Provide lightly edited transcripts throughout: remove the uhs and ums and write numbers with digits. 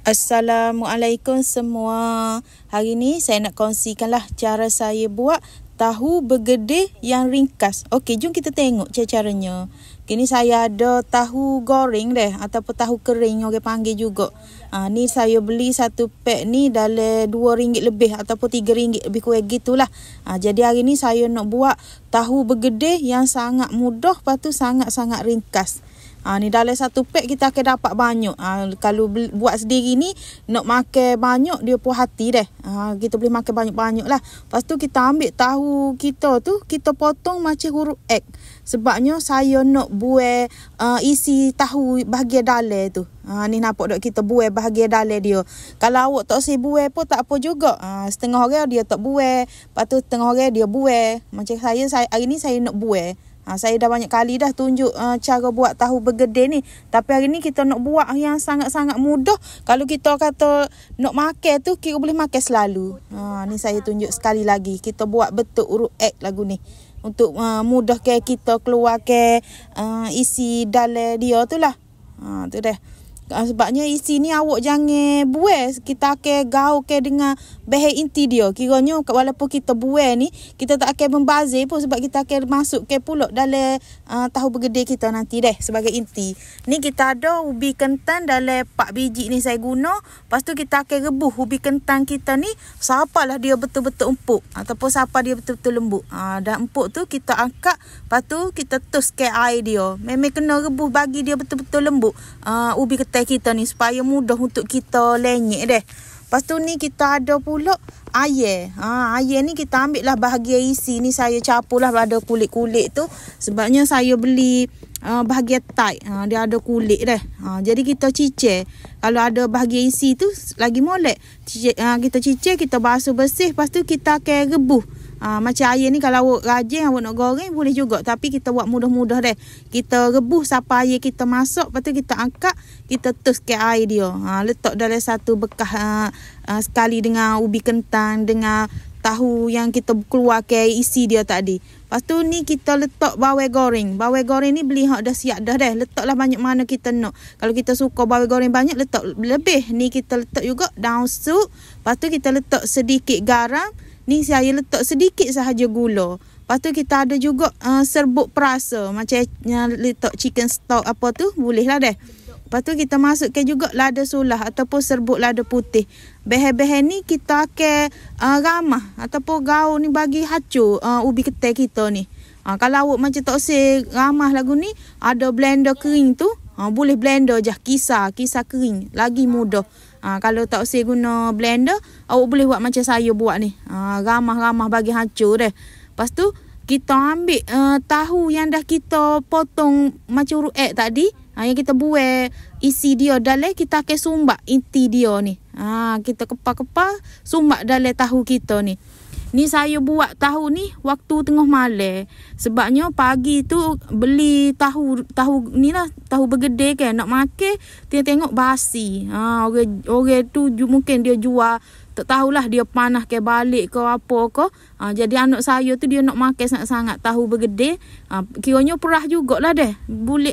Assalamualaikum semua. Hari ni saya nak kongsikanlah cara saya buat tahu bergedil yang ringkas. Okey, jom kita tengok caranya. Kini saya ada tahu goreng deh ataupun tahu kering orang panggil juga. Ni saya beli satu pack ni dalam RM2 lebih ataupun RM3 lebih kurang gitulah. Jadi hari ni saya nak buat tahu bergedil yang sangat mudah, lepas tu sangat-sangat ringkas. Ni dalam satu pack kita akan dapat banyak. Kalau buat sendiri ni nak makan banyak dia puas hati deh. Kita boleh makan banyak-banyak lah. Lepas tu kita ambil tahu kita tu, kita potong macam huruf X. Sebabnya saya nak buat isi tahu bahagian dalam tu. Ni nampak tak kita buat bahagian dalam dia. Kalau awak tak usah buat pun tak apa juga. Setengah orang dia tak buat, lepas tu setengah orang dia buat. Macam saya hari ni saya nak buat. Saya dah banyak kali dah tunjuk cara buat tahu bergedil ni. Tapi hari ni kita nak buat yang sangat-sangat mudah. Kalau kita kata nak makan tu, kita boleh makan selalu. Ni saya tunjuk sekali lagi. Kita buat bentuk huruf X lagu ni. Untuk mudah ke kita keluar ke isi dalam dia tu lah. Tu dah. Sebabnya isi ni awak jangan buat. Kita akan gaul ke dengan bahan inti dia. Kiranya walaupun kita buat ni, kita tak akan membazir pun sebab kita akan masuk ke pulak dalam tahu bergedil kita nanti deh sebagai inti. Ni kita ada ubi kentang dalam 4 biji ni saya guna. Lepas tu kita akan rebus ubi kentang kita ni sapalah dia betul-betul empuk ataupun sapa dia betul-betul lembut. Dan empuk tu kita angkat, lepas tu kita tus ke air dia. Memang kena rebus bagi dia betul-betul lembut ubi kentang kita ni supaya mudah untuk kita lenyek deh. Lepas tu ni kita ada pula air. Air ni kita ambil lah bahagian isi ni, saya capur lah pada kulit-kulit tu. Sebabnya saya beli bahagian tight. Dia ada kulit deh. Jadi kita cicir. Kalau ada bahagian isi tu lagi molek. Kita cicir, kita basuh bersih. Lepas tu kita akan rebus. Macam air ni kalau awak rajin awak nak goreng boleh juga, tapi kita buat mudah-mudah deh. Kita rebus sampai air kita masuk, lepas tu kita angkat, kita tus ke air dia. Letak dalam satu bekas sekali dengan ubi kentang dengan tahu yang kita keluar ke isi dia tadi. Lepas tu ni kita letak bawang goreng. Bawang goreng ni beli hak dah siap dah deh. Letaklah banyak mana kita nak. Kalau kita suka bawang goreng banyak, letak lebih. Ni kita letak juga daun sup. Lepas tu kita letak sedikit garam. Ni saya letak sedikit sahaja gula. Lepas tu kita ada juga serbuk perasa. Macam letak chicken stock apa tu, boleh lah deh. Lepas tu kita masukkan juga lada sulah ataupun serbuk lada putih. Bahan-bahan ni kita akan ramah ataupun gaul ni bagi hacur ubi ketai kita ni. Kalau awak macam tak usah ramah lagu ni, ada blender kering tu, boleh blender je, kisar kering. Lagi mudah. Kalau tak usah guna blender, awak boleh buat macam saya buat ni. Ramah-ramah bagi hancur deh. Lepas tu kita ambil tahu yang dah kita potong macam huruf X tadi, yang kita buat isi dia dalam, kita akan sumbat inti dia ni. Kita kepal-kepal sumbat dalam tahu kita ni. Ni saya buat tahu ni waktu tengah malam. Sebabnya pagi tu beli tahu ni lah, tahu bergedil kan, nak makan tengok basi. Orang tu mungkin dia jual, tak tahulah dia panah ke balik ke apa ke. Jadi anak saya tu dia nak makan sangat-sangat tahu bergedil. Kiranya perah jugalah deh.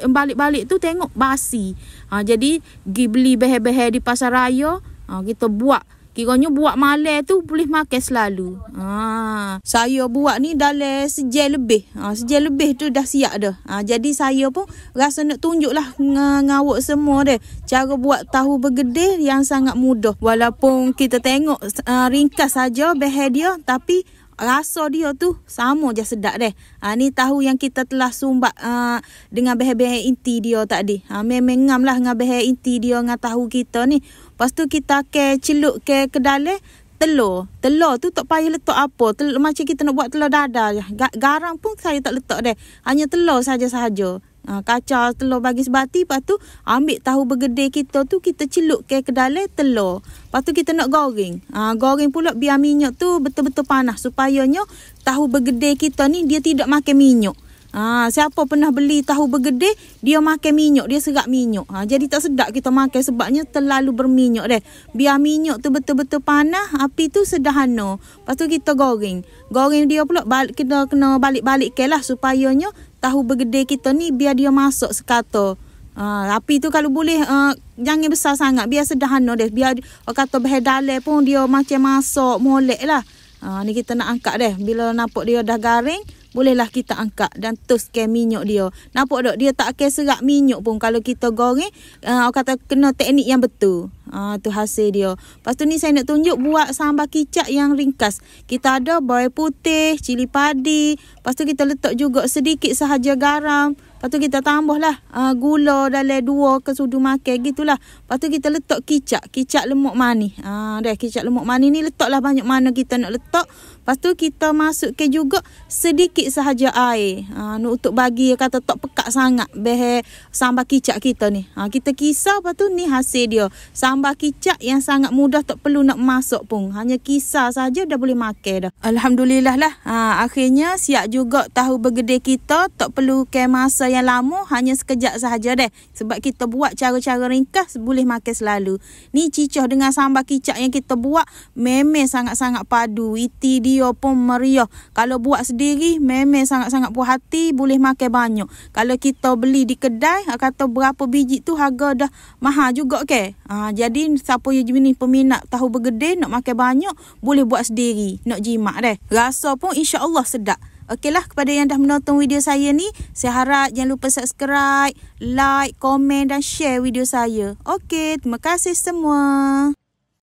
Balik-balik tu tengok basi. Jadi pergi beli bahan-bahan di pasar raya. Kita buat. Kiranya buat malam tu boleh makan selalu. Saya buat ni dalam sejam lebih. Sejam lebih tu dah siap dah. Jadi saya pun rasa nak tunjuk lah ngawak semua deh. Cara buat tahu bergedil yang sangat mudah. Walaupun kita tengok ringkas saja bahan dia, tapi rasa dia tu sama je sedap deh. Ni tahu yang kita telah sumbat dengan bahan-bahan inti dia tadi. Memang ngam lah dengan bahan inti dia dengan tahu kita ni. Lepas tu kita akan celup ke dalam telur. Telur tu tak payah letak apa. Telur macam kita nak buat telur dadar je. Garam pun saya tak letak deh. Hanya telur saja-sahaja. Kacau telur bagi sebati. Lepas tu ambil tahu bergedil kita tu, kita celup ke dalam telur. Lepas tu kita nak goreng. Goreng pula biar minyak tu betul-betul panas. Supayanya tahu bergedil kita ni dia tidak makan minyak. Siapa pernah beli tahu bergedil, dia makan minyak, dia serap minyak. Jadi tak sedap kita makan sebabnya terlalu berminyak deh. Biar minyak tu betul-betul panas, api tu sederhana. Lepas tu kita goreng. Goreng dia pula kita kena balik-balik ke lah supayanya tahu bergedil kita ni biar dia masuk sekata. Api tu kalau boleh jangan besar sangat, biar sederhana deh. Biar orang kata bahan dalai pun dia macam masak molek lah. Ni kita nak angkat deh. Bila nampak dia dah garing, bolehlah kita angkat dan toskan minyak dia. Nampak tak? Dia tak akan serak minyak pun kalau kita goreng. Orang kata kena teknik yang betul. Tu hasil dia. Lepas tu ni saya nak tunjuk buat sambal kicap yang ringkas. Kita ada bawang putih, cili padi. Lepas tu kita letak juga sedikit sahaja garam. Lepas tu kita tambahlah gula dalam 2 ke sudu makan gitulah. Lepas tu kita letak kicap lemak manis. Dah kicap lemak manis ni letaklah banyak mana kita nak letak. Lepas tu kita masukkan juga sedikit sahaja air. Untuk bagi kata tak pekat sangat beh sambal kicap kita ni. Kita kisar, lepas tu ni hasil dia. Sambal kicap yang sangat mudah, tak perlu nak masak pun. Hanya kisar saja dah boleh makan dah. Alhamdulillah lah. Akhirnya siap juga tahu bergedil kita. Tak perlu ke masa yang lama, hanya sekejap sahaja deh. Sebab kita buat cara-cara ringkas, boleh makan selalu. Ni cicah dengan sambal kicap yang kita buat memang sangat-sangat padu. Iti dia pun meriah. Kalau buat sendiri memang sangat-sangat puas hati, boleh makan banyak. Kalau kita beli di kedai, kata berapa biji tu harga dah mahal juga ke. Jadi siapa yang jenis peminat tahu bergedil nak makan banyak, boleh buat sendiri, nak jimat deh. Rasa pun insya-Allah sedap. Okeylah, kepada yang dah menonton video saya ni, saya harap jangan lupa subscribe, like, komen dan share video saya. Okey, terima kasih semua.